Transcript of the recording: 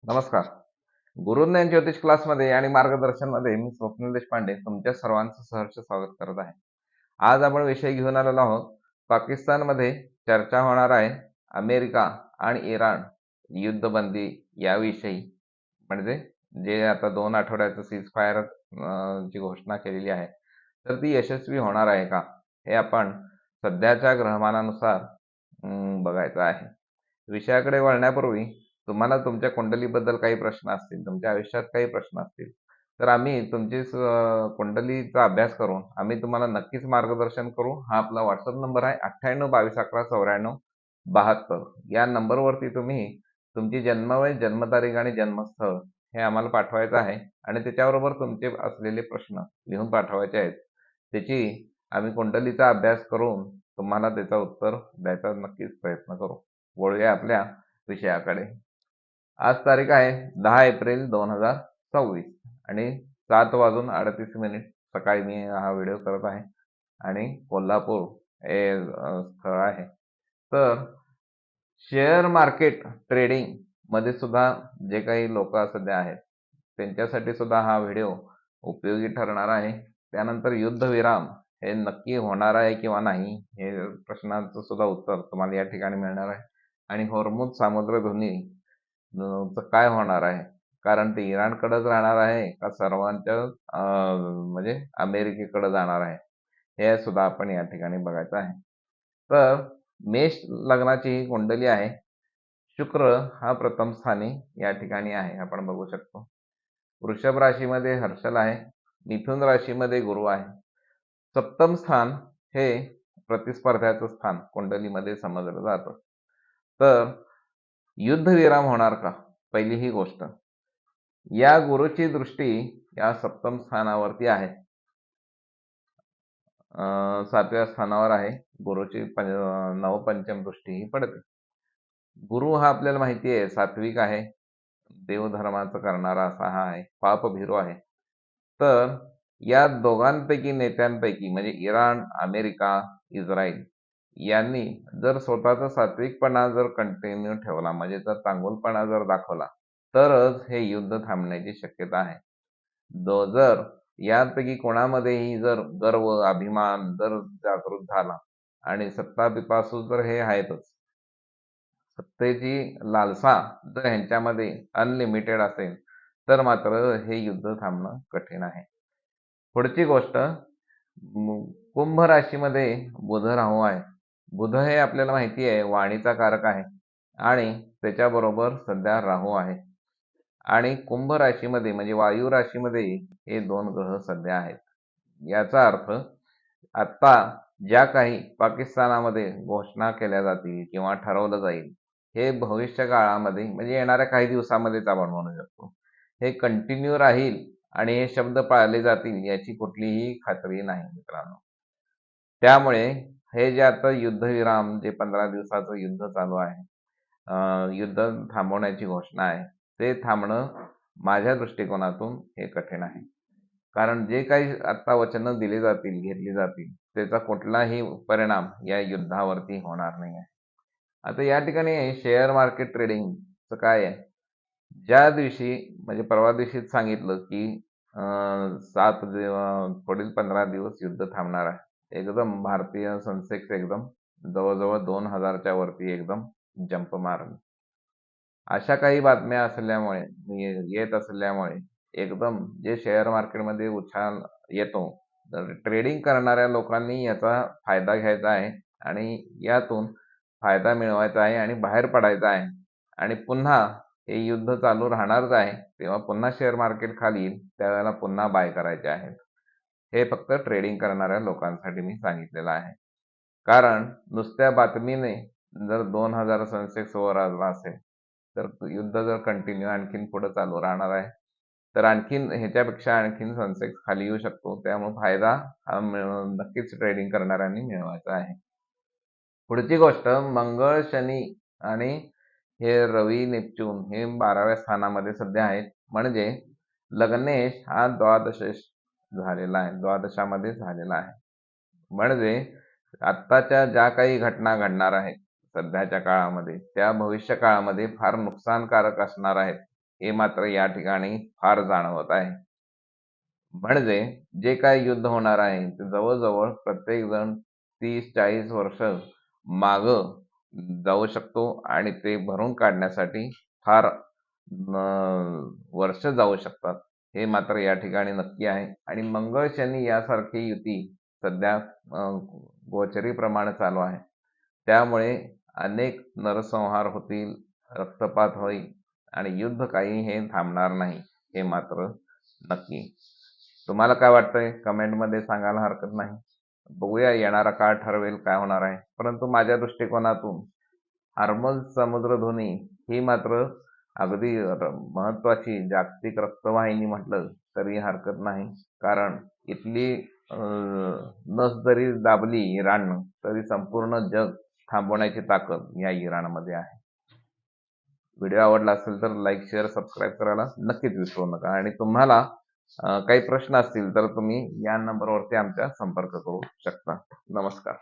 नमस्कार. गुरुज्ञान ज्योतिष क्लासमध्ये आणि मार्गदर्शनमध्ये मी स्वप्नील देशपांडे तुमच्या सर्वांचं सहर्ष स्वागत करत आहे. आज आपण विषय घेऊन आलेलो आहोत. पाकिस्तानमध्ये चर्चा होणार आहे अमेरिका आणि इराण युद्धबंदी याविषयी. म्हणजे जे आता 2 आठवड्याचं सीज फायर ची घोषणा केलेली आहे, तर ती यशस्वी होणार आहे का? हे आपण सध्याच्या ग्रहमानानुसार बघायचं आहे. विषयाकडे वळण्यापूर्वी तुम्हाला तुमच्या कुंडलीबद्दल काही प्रश्न असतील, तुमच्या आयुष्यात काही प्रश्न असतील, तर आम्ही तुमची कुंडलीचा अभ्यास करून आम्ही तुम्हाला नक्कीच मार्गदर्शन करू. हा आपला व्हॉट्सअप नंबर आहे 98 22 11 94 72. या नंबरवरती तुम्ही तुमची जन्मवय, जन्मतारीख आणि जन्मस्थळ हे आम्हाला पाठवायचं आहे आणि त्याच्याबरोबर तुमचे असलेले प्रश्न लिहून पाठवायचे आहेत. त्याची आम्ही कुंडलीचा अभ्यास करून तुम्हाला त्याचं उत्तर द्यायचा नक्कीच प्रयत्न करू. वळूया आपल्या विषयाकडे. आज तारीख आहे 10 एप्रिल 2026 आणि 7:38 सकाळी मी हा व्हिडिओ करत आहे आणि कोल्हापूर हे स्थळ आहे. तर शेअर मार्केट ट्रेडिंग मध्ये सुद्धा जे काही लोक सध्या आहेत त्यांच्यासाठी सुद्धा हा व्हिडिओ उपयोगी ठरणार आहे. त्यानंतर युद्धविराम हे नक्की होणार आहे किंवा नाही हे प्रश्नाचं सुद्धा उत्तर तुम्हाला या ठिकाणी मिळणार आहे. आणि हॉर्मुझ सामुद्रधुनी चं काय होणार आहे, कारण ते इराणकडेच राहणार आहे का सर्वांच्या म्हणजे अमेरिकेकडे जाणार आहे, हे सुद्धा आपण या ठिकाणी बघायचं आहे. तर मेष लग्नाची ही कुंडली आहे. शुक्र हा प्रथम स्थानी या ठिकाणी आहे, आपण बघू शकतो. वृषभ राशीमध्ये हर्षल आहे. मिथुन राशीमध्ये गुरु आहे. सप्तम स्थान हे प्रतिस्पर्ध्याचं स्थान कुंडलीमध्ये समजलं जातं. तर युद्धविराम होणार का? पहिली ही गोष्ट. या गुरुची दृष्टी या सप्तम स्थानावरती आहे. 7व्या स्थानावर आहे. गुरुची नवपंचम दृष्टी ही पडते. गुरु हा आपल्याला माहिती आहे सात्विक आहे, देवधर्माचं करणारा असा हा आहे, पापभीरू आहे. तर या दोघांपैकी नेत्यांपैकी म्हणजे इराण, अमेरिका, इस्रायल यांनी जर स्वतःचा सात्विकपणा जर कंटिन्यू ठेवला, म्हणजे जर चांगुलपणा जर दाखवला, तरच हे युद्ध थांबण्याची शक्यता आहे. जर यापैकी कोणामध्येही जर गर्व, अभिमान जर जागृत झाला आणि सत्तापिपासू जर हे आहेतच, सत्तेची लालसा जर ह्यांच्यामध्ये अनलिमिटेड असेल, तर मात्र हे युद्ध थांबणं कठीण आहे. पुढची गोष्ट, कुंभ राशीमध्ये बुध राहू आहे. बुध हे आपल्याला माहिती आहे वाणीचा कारक आहे आणि त्याच्याबरोबर सध्या राहू आहे. आणि कुंभ राशीमध्ये म्हणजे वायू राशीमध्ये हे 2 ग्रह सध्या आहेत. याचा अर्थ आता ज्या काही पाकिस्तानामध्ये घोषणा केल्या जातील किंवा ठरवलं जाईल, हे भविष्य काळामध्ये म्हणजे येणाऱ्या काही दिवसामध्येच आपण म्हणू शकतो, हे कंटिन्यू राहील आणि हे शब्द पाळले जातील याची कुठलीही खात्री नाही मित्रांनो. त्यामुळे हे जे आता युद्धविराम, जे 15 दिवसाचं युद्ध चालू आहे, युद्ध थांबवण्याची घोषणा आहे, ते थांबणं माझ्या दृष्टिकोनातून हे कठीण आहे. कारण जे काही आता वचनं दिली जातील, घेतली जातील, त्याचा कुठलाही परिणाम या युद्धावरती होणार नाही आहे. आता या ठिकाणी शेअर मार्केट ट्रेडिंगचं काय आहे, ज्या दिवशी म्हणजे परवा दिवशीच सांगितलं की पुढील 15 दिवस युद्ध थांबणार आहे. एकदम भारतीय सेन्सेक्स एकदम जवळजवळ 2000च्या वरती एकदम जंप मारली. अशा काही बातम्या असल्यामुळे येत असल्यामुळे एकदम जे शेअर मार्केटमध्ये उछाल येतो, तर ट्रेडिंग करणाऱ्या लोकांनी याचा फायदा घ्यायचा आहे आणि यातून फायदा मिळवायचा आहे आणि बाहेर पडायचं आहे. आणि पुन्हा हे युद्ध चालू राहणारच आहे, तेव्हा पुन्हा शेअर मार्केट खाली येईल, त्यावेळेला पुन्हा बाय करायचे आहेत. हे फक्त ट्रेडिंग करणाऱ्या लोकांसाठी मी सांगितलेलं आहे. कारण नुसत्या बातमीने जर 2000 सेन्सेक्स वर आला असेल, तर युद्ध जर कंटिन्यू आणखीन पुढे चालू राहणार आहे, तर आणखीन ह्याच्यापेक्षा आणखीन सेन्सेक्स खाली येऊ शकतो. त्यामुळे फायदा हा नक्कीच ट्रेडिंग करणाऱ्यांनी मिळवायचा आहे. पुढची गोष्ट, मंगळ, शनी आणि हे रवी, नेपच्यून हे 12व्या स्थानामध्ये सध्या आहेत. म्हणजे लग्नेश हा झालेला आहे, द्वादशामध्ये झालेला आहे. म्हणजे आत्ताच्या ज्या काही घटना घडणार आहेत सध्याच्या काळामध्ये, त्या भविष्य काळामध्ये फार नुकसानकारक असणार आहेत, हे मात्र या ठिकाणी फार जाणवत आहे. म्हणजे जे काही युद्ध होणार आहे ते जवळजवळ प्रत्येक जण 30-40 वर्ष मागं जाऊ शकतो आणि ते भरून काढण्यासाठी फार वर्ष जाऊ शकतात. हे मात्र या ठिकाणी नक्की आहे आणि मंगळ शनी यासारखी युती सध्या गोचरीप्रमाणे चालू आहे. त्यामुळे अनेक नरसंहार होतील, रक्तपात होईल आणि युद्ध काही हे थांबणार नाही. हे मात्र नक्की. तुम्हाला काय वाटतंय कमेंटमध्ये सांगायला हरकत नाही. बघूया येणारा काळ ठरवेल काय होणार आहे. परंतु माझ्या दृष्टिकोनातून हॉर्मझ समुद्रधुनी ही मात्र अगदी महत्वाची जागतिक रक्तवाहिनी म्हटलं तरी हरकत नाही. कारण इथली नस जरी दाबली इराणनं तरी संपूर्ण जग थांबवण्याची ताकद या इराणमध्ये आहे. व्हिडिओ आवडला असेल तर लाईक, शेअर, सबस्क्राईब करायला नक्कीच विसरू नका आणि तुम्हाला काही प्रश्न असतील तर तुम्ही या नंबरवरती आमच्या संपर्क करू शकता. नमस्कार.